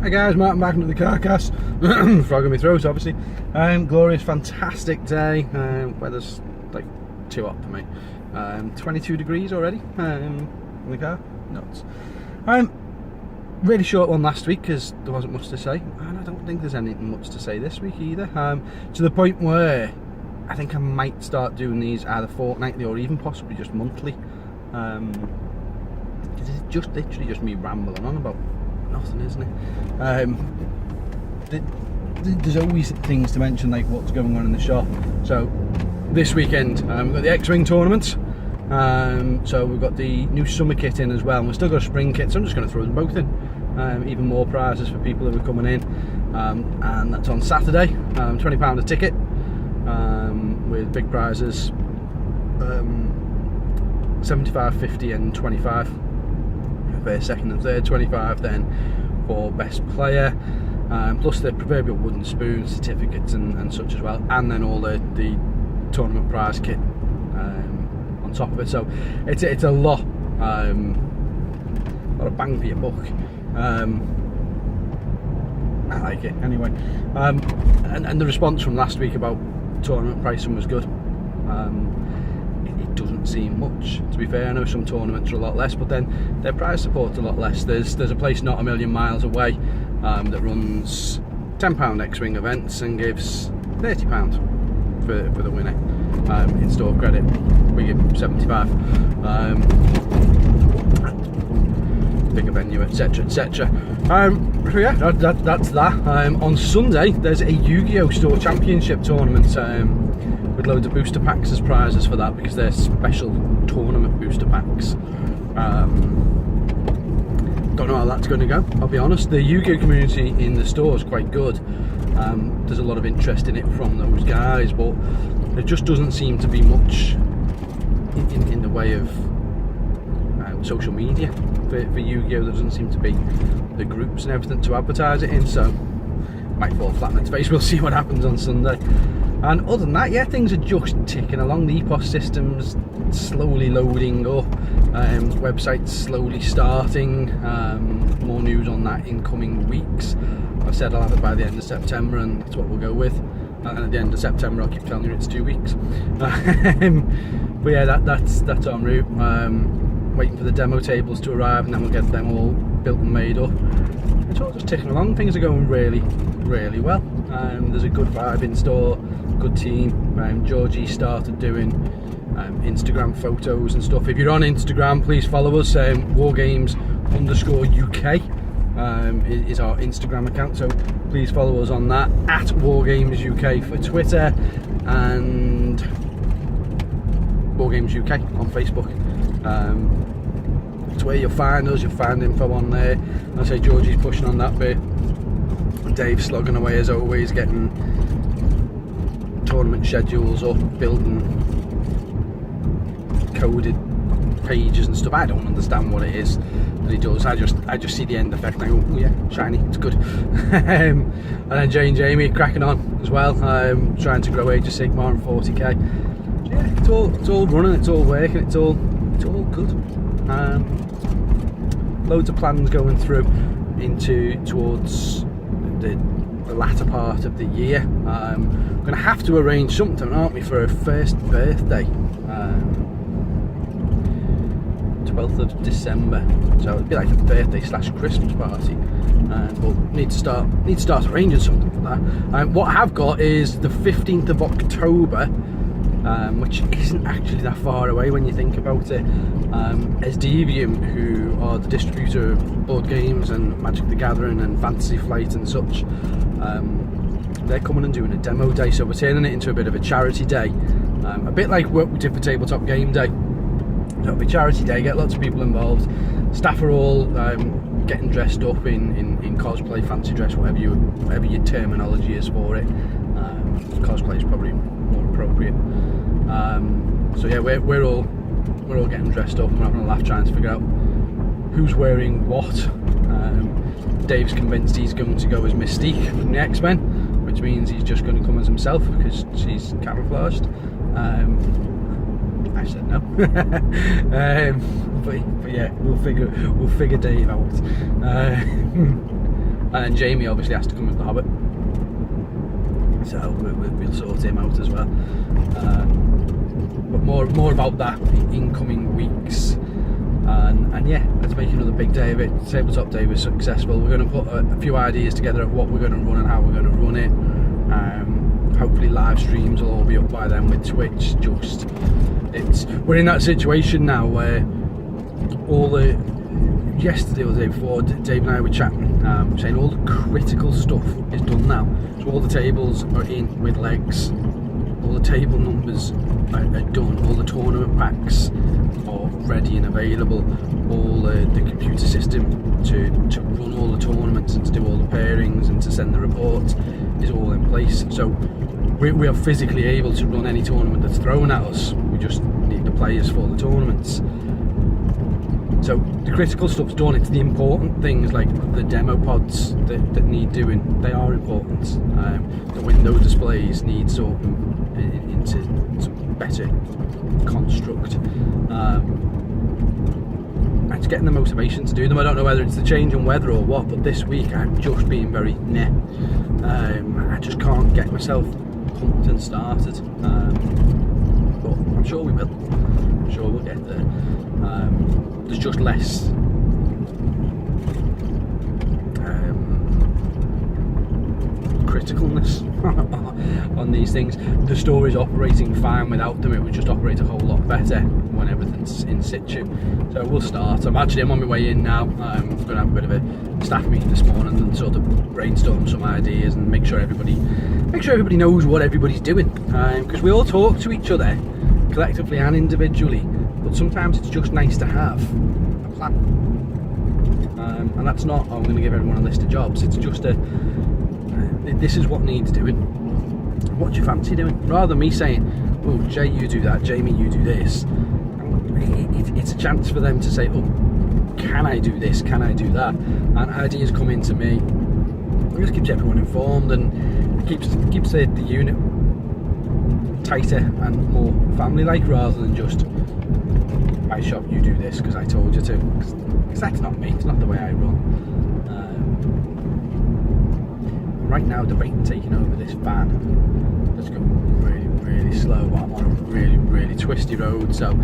Hi guys, Martin back into the carcass. Frog in my throat, obviously. Glorious, fantastic day. Weather's like too hot for me. 22 degrees already in the car. Nuts. Really short one last week because there wasn't much to say, and I don't think there's anything much to say this week either. To the point where I think I might start doing these either fortnightly or even possibly just monthly. Because it's just literally just me rambling on about nothing, isn't it? There's always things to mention, like what's going on in the shop. So this weekend we've got the X-Wing tournament. So we've got the new summer kit in as well, and we've still got a spring kit, so I'm just going to throw them both in. Even more prizes for people who are coming in, and that's on Saturday. £20 a ticket, with big prizes, 75, 50 and 25 for second and third, 25 then for best player, plus the proverbial wooden spoon certificates and such as well, and then all the tournament prize kit on top of it. So it's a lot of bang for your buck. I like it anyway. And the response from last week about tournament pricing was good. It doesn't seem much, to be fair. I know some tournaments are a lot less, but then their prize support's a lot less. There's a place not a million miles away that runs £10 X-Wing events and gives £30 for the winner in store credit. We give 75. Bigger venue, etc, etc. So yeah, that's that. On Sunday there's a Yu-Gi-Oh! Store Championship tournament with loads of booster packs as prizes for that, because they're special tournament booster packs. Don't know how that's going to go, I'll be honest. The Yu-Gi-Oh! Community in the store is quite good. There's a lot of interest in it from those guys, but there just doesn't seem to be much in the way of social media for Yu-Gi-Oh! There doesn't seem to be the groups and everything to advertise it in, so might fall flat in its face. We'll see what happens on Sunday. And other than that, yeah, things are just ticking along. The EPOS system's slowly loading up, website's slowly starting. More news on that in coming weeks. I've said I'll have it by the end of September, and that's what we'll go with. And at the end of September I'll keep telling you it's 2 weeks. But yeah, that's en route. Waiting for the demo tables to arrive, and then we'll get them all built and made up. It's all just ticking along. Things are going really, really well. There's a good vibe in store, good team. Georgie started doing Instagram photos and stuff. If you're on Instagram, please follow us. Wargames_UK is our Instagram account, so please follow us on that, at WargamesUK for Twitter, and WargamesUK on Facebook. It's where you'll find us. You'll find info on there. I say Georgie's pushing on that bit, Dave's slogging away as always, getting tournament schedules up, building coded pages and stuff. I don't understand what it is that he does. I just see the end effect and I go, oh yeah, shiny, it's good. And then Jay and Jamie cracking on as well, trying to grow Age of Sigmar and 40k. So yeah, it's all running, it's all working, it's all good. Loads of plans going through towards the latter part of the year. We're going to have to arrange something, aren't we, for her first birthday, 12th of December. So it'd be like a birthday / Christmas party. But need to start arranging something for that. What I have got is the 15th of October. Which isn't actually that far away when you think about it. Devium, who are the distributor of board games and Magic the Gathering and Fantasy Flight and such, they're coming and doing a demo day, so we're turning it into a bit of a charity day, a bit like what we did for Tabletop Game Day. So it'll be charity day, get lots of people involved. Staff are all getting dressed up in cosplay, fancy dress, whatever your terminology is for it. Cosplay is probably more appropriate. So yeah, we're all getting dressed up and we're having a laugh trying to figure out who's wearing what. Dave's convinced he's going to go as Mystique from the X-Men, which means he's just going to come as himself because she's camouflaged. I said no. But yeah, we'll figure Dave out. and then Jamie obviously has to come with the Hobbit, so we'll sort him out as well. But more about that in coming weeks. And yeah, let's make another big day of it. Tabletop Day was successful. We're going to put a few ideas together of what we're going to run and how we're going to run it. Hopefully live streams will all be up by then with Twitch. We're in that situation now where yesterday or the day before, Dave and I were chatting, saying all the critical stuff is done now. So all the tables are in with legs, all the table numbers are done, all the tournament packs are ready and available, all the computer system to run all the tournaments and to do all the pairings and to send the reports is all in place. So we are physically able to run any tournament that's thrown at us. We just need the players for the tournaments. So the critical stuff's done. It's the important things like the demo pods that need doing. They are important. The window displays need sorting into some better construct. And it's getting the motivation to do them. I don't know whether it's the change in weather or what, but this week I'm just being very meh. I just can't get myself pumped and started. But I'm sure we will. I'm sure we'll get there. There's just less criticalness on these things. The store is operating fine without them. It would just operate a whole lot better when everything's in situ. So we'll start. I'm on my way in now. I'm going to have a bit of a staff meeting this morning and sort of brainstorm some ideas and make sure everybody knows what everybody's doing, because we all talk to each other collectively and individually, but sometimes it's just nice to have a plan. And that's not, I'm going to give everyone a list of jobs. It's just this is what needs doing. What do you fancy doing? Rather than me saying, oh, Jay, you do that, Jamie, you do this. It's a chance for them to say, oh, can I do this? Can I do that? And ideas come into me. It just keeps everyone informed and keeps the unit tighter and more family-like, rather than just, my shop, you do this because I told you to. Because that's not me. It's not the way I run. Right now, debating taking over this van. Let's go really, really slow. But I'm on a really, really twisty road. So,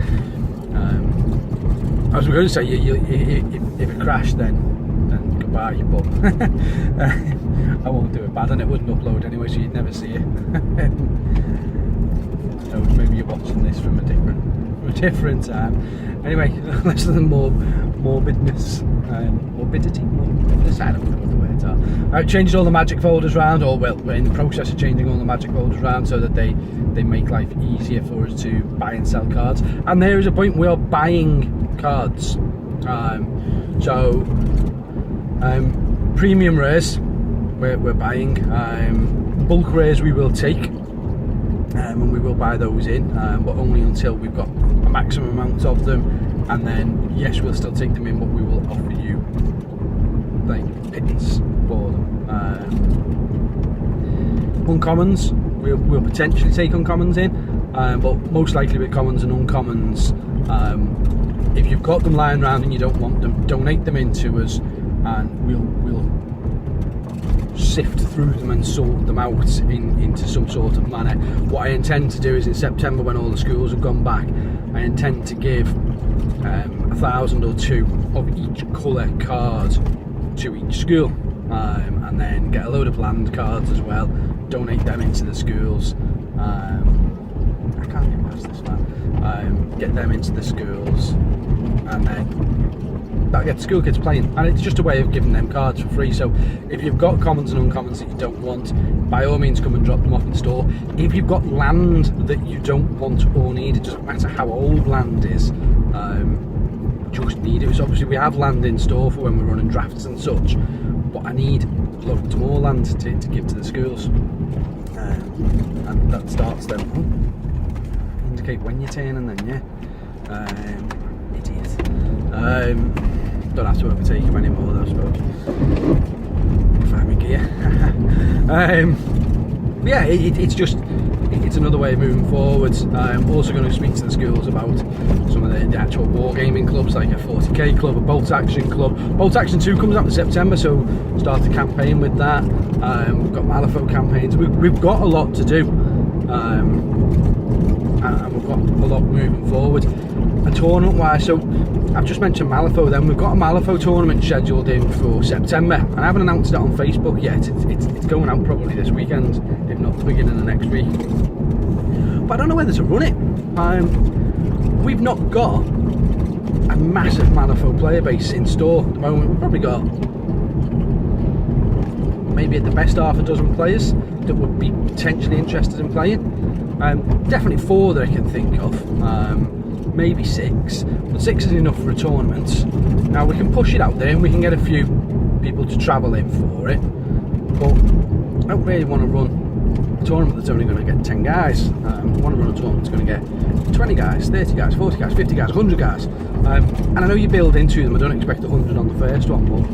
I was going to say, if it crashed, then goodbye. But I won't do it bad, and it wouldn't upload anyway, so you'd never see it. So maybe you're watching this from a different time. Anyway, less than morbidness, morbidity, I don't know what the words are. I've changed all the magic folders around, or well, we're in the process of changing all the magic folders around so that they make life easier for us to buy and sell cards. And there is a point we are buying cards. Premium rares we're buying. Bulk rares we will take. And we will buy those in, but only until we've got a maximum amount of them, and then yes, we'll still take them in, but we will offer you like pittance for them. Uncommons, we'll potentially take uncommons in, but most likely with commons and uncommons, if you've got them lying around and you don't want them, donate them in to us, and we'll sift through them and sort them out into some sort of manner. What I intend to do is in September, when all the schools have gone back, I intend to give 1,000 or 2 of each colour card to each school, and then get a load of land cards as well, donate them into the schools. I can't get past this man. Get them into the schools, and then that'll get school kids playing, and it's just a way of giving them cards for free. So if you've got commons and uncommons that you don't want, by all means come and drop them off in store. If you've got land that you don't want or need, it doesn't matter how old land is, just need it. So obviously we have land in store for when we're running drafts and such, but I need loads more land to give to the schools, and that starts them. Indicate when you're turning then, yeah. Idiot. Don't have to overtake him anymore though, I suppose. Find my gear. Yeah, it's another way of moving forwards. I'm also going to speak to the schools about some of the the actual wargaming clubs, like a 40k club, a Bolt Action club. Bolt Action 2 comes out in September, so start a campaign with that. We've got Malifaux campaigns. We've got a lot to do, and we've got a lot moving forward. And tournament wise, so I've just mentioned Malifaux, then we've got a Malifaux tournament scheduled in for September, and I haven't announced it on Facebook yet. It's going out probably this weekend, if not the beginning of next week. But I don't know whether to run it. We've not got a massive Malifaux player base in store at the moment. We've probably got maybe at the best half a dozen players that would be potentially interested in playing. Definitely 4 that I can think of. Maybe 6, but 6 is enough for a tournament. Now we can push it out there and we can get a few people to travel in for it, but I don't really want to run a tournament that's only going to get 10 guys. I want to run a tournament that's going to get 20 guys, 30 guys, 40 guys, 50 guys, 100 guys, and I know you build into them. I don't expect 100 on the first one, but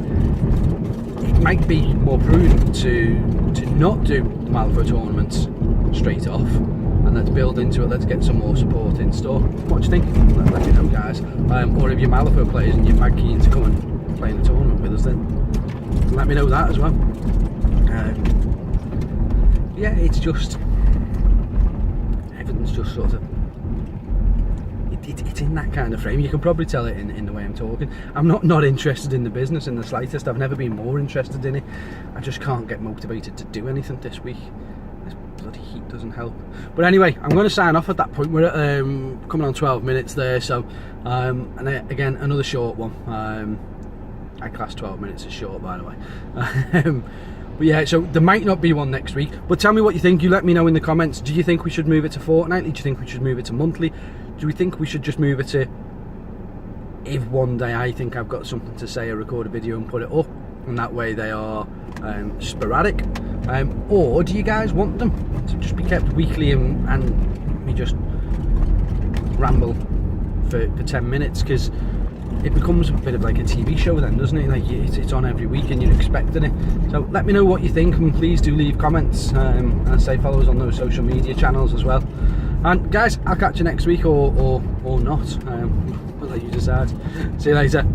it might be more prudent to not do the Malifaux tournaments straight off, and let's build into it. Let's get some more support in store. What do you think? Let me know, guys. Or if you're Malifaux players and you're mad keen to come and play in a tournament with us, then let me know that as well. Yeah, it's just everything's just sort of it's in that kind of frame. You can probably tell it in the way I'm talking. I'm not interested in the business in the slightest. I've never been more interested in it. I just can't get motivated to do anything this week. Bloody heat doesn't help. But anyway, I'm going to sign off at that point. We're at, coming on 12 minutes there, so and again another short one. I class 12 minutes as short, by the way. But yeah, so there might not be one next week, but tell me what you think. You let me know in the comments. Do you think we should move it to fortnightly? Do you think we should move it to monthly? Do we think we should just move it to, if one day I think I've got something to say, I record a video and put it up, and that way they are sporadic? Or do you guys want them to just be kept weekly and we just ramble for 10 minutes? Because it becomes a bit of like a TV show then, doesn't it? Like it's on every week and you're expecting it. So let me know what you think, and please do leave comments, and say follow us on those social media channels as well. And guys, I'll catch you next week or not. I'll let you decide. See you later.